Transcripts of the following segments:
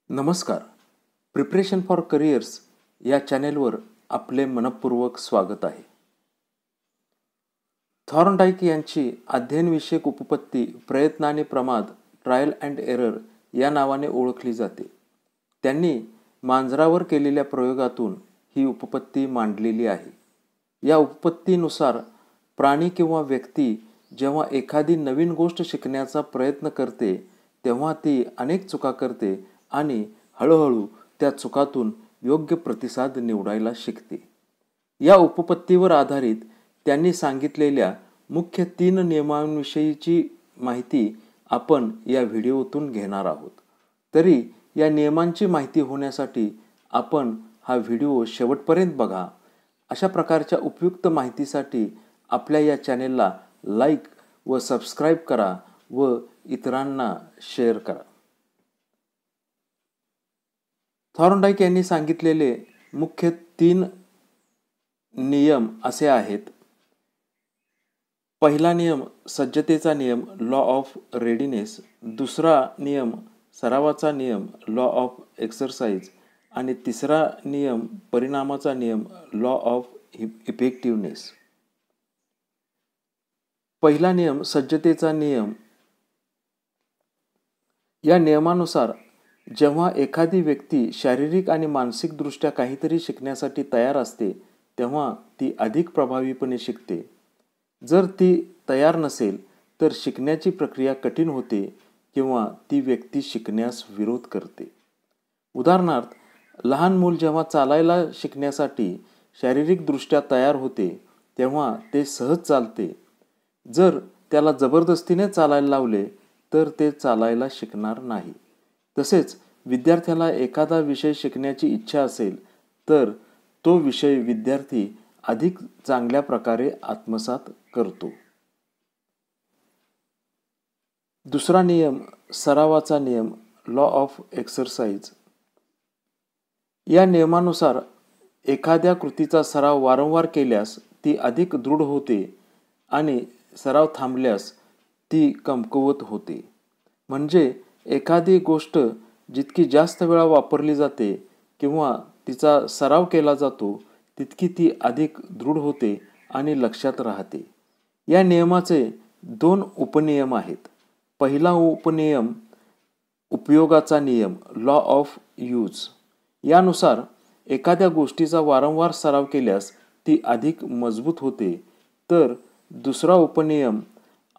नमस्कार. Preparation for careers या चॅनेलवर आपले मनपूर्वक स्वागत आहे. थॉर्नडाईक यांची अध्ययनविषयक उपपत्ती प्रयत्न आणि प्रमाद ट्रायल अँड एरर या नावाने ओळखली जाते. त्यांनी मांजरावर केलेल्या प्रयोगातून ही उपपत्ती मांडलेली आहे. या उपपत्तीनुसार प्राणी किंवा व्यक्ती जेव्हा एखादी नवीन गोष्ट शिकण्याचा प्रयत्न करते तेव्हा ती अनेक चुका करते आणि हळूहळू त्या चुकातून योग्य प्रतिसाद निवडायला शिकते. या उपपत्तीवर आधारित त्यांनी सांगितलेल्या मुख्य 3 नियमांविषयीची माहिती आपण या व्हिडिओतून घेणार आहोत. तरी या नियमांची माहिती होण्यासाठी आपण हा व्हिडिओ शेवटपर्यंत बघा. अशा प्रकारच्या उपयुक्त माहितीसाठी आपल्या या चॅनेलला लाईक व सबस्क्राईब करा व इतरांना शेअर करा. थॉर्नडाईक यांनी सांगितलेले मुख्य 3 नियम असे आहेत. पहिला नियम सज्जतेचा नियम लॉ ऑफ रेडीनेस, दुसरा नियम सरावाचा नियम लॉ ऑफ एक्सरसाइज आणि तिसरा नियम परिणामाचा नियम लॉ ऑफ इफेक्टिव्हनेस. पहिला नियम सज्जतेचा नियम. या नियमानुसार जेव्हा एखादी व्यक्ती शारीरिक आणि मानसिकदृष्ट्या काहीतरी शिकण्यासाठी तयार असते तेव्हा ती अधिक प्रभावीपणे शिकते. जर ती तयार नसेल तर शिकण्याची प्रक्रिया कठीण होते किंवा ती व्यक्ती शिकण्यास विरोध करते. उदाहरणार्थ, लहान मूल जेव्हा चालायला शिकण्यासाठी शारीरिकदृष्ट्या तयार होते तेव्हा ते सहज चालते. जर त्याला जबरदस्तीने चालायला लावले तर ते चालायला शिकणार नाही. तसेच विद्यार्थ्याला एखादा विषय शिकण्याची इच्छा असेल तर तो विषय विद्यार्थी अधिक चांगल्या प्रकारे आत्मसात करतो. दुसरा नियम सरावाचा नियम लॉ ऑफ एक्सरसाइज. या नियमानुसार एखाद्या कृतीचा सराव वारंवार केल्यास ती अधिक दृढ होते आणि सराव थांबल्यास ती कमकुवत होते. म्हणजे एखादी गोष्ट जितकी जास्त वेळा वापरली जाते किंवा तिचा सराव केला जातो तितकी ती अधिक दृढ होते आणि लक्षात राहते. या नियमाचे 2 उपनियम आहेत. पहिला उपनियम उपयोगाचा नियम लॉ ऑफ यूज. यानुसार एखाद्या गोष्टीचा वारंवार सराव केल्यास ती अधिक मजबूत होते. तर दुसरा उपनियम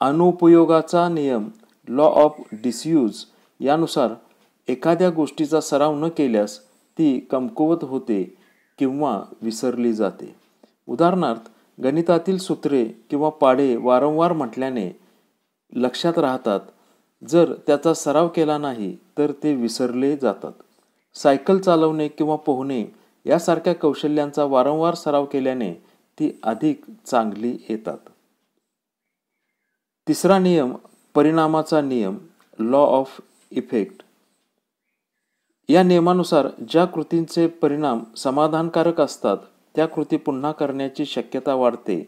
अनुपयोगाचा नियम लॉ ऑफ डिसयूज. यानुसार एखाद्या गोष्टीचा सराव न केल्यास ती कमकुवत होते किंवा विसरली जाते. उदाहरणार्थ, गणितातील सूत्रे किंवा पाढे वारंवार म्हटल्याने लक्षात राहतात. जर त्याचा सराव केला नाही तर ते विसरले जातात. सायकल चालवणे किंवा पोहणे यासारख्या कौशल्यांचा वारंवार सराव केल्याने ती अधिक चांगली येतात. तिसरा नियम परिणामाचा नियम लॉ ऑफ इफेक्ट. या नियमानुसार ज्या कृतींचे परिणाम समाधानकारक असतात त्या कृती पुन्हा करण्याची शक्यता वाढते,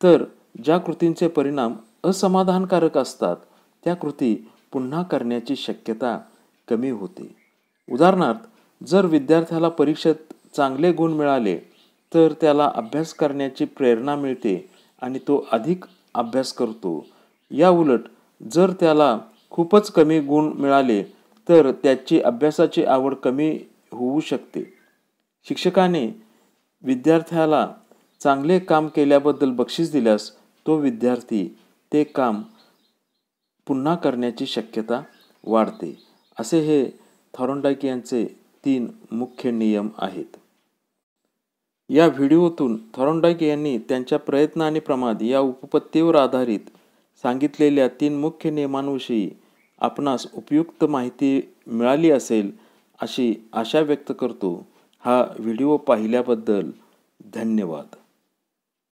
तर ज्या कृतींचे परिणाम असमाधानकारक असतात त्या कृती पुन्हा करण्याची शक्यता कमी होते. उदाहरणार्थ, जर विद्यार्थ्याला परीक्षेत चांगले गुण मिळाले तर त्याला अभ्यास करण्याची प्रेरणा मिळते आणि तो अधिक अभ्यास करतो. या उलट जर त्याला खूपच कमी गुण मिळाले तर त्याची अभ्यासाची आवड कमी होऊ शकते. शिक्षकाने विद्यार्थ्याला चांगले काम केल्याबद्दल बक्षीस दिल्यास तो विद्यार्थी ते काम पुन्हा करण्याची शक्यता वाढते. असे हे थॉर्नडाईक यांचे 3 मुख्य नियम आहेत. या व्हिडिओतून थॉर्नडाईक यांनी त्यांच्या प्रयत्न आणि प्रमाद या उपपत्तीवर आधारित सांगितलेल्या 3 मुख्य नियमांविषयी आपणास उपयुक्त माहिती मिळाली असेल अशी आशा व्यक्त करतो. हा व्हिडिओ पाहिल्याबद्दल धन्यवाद.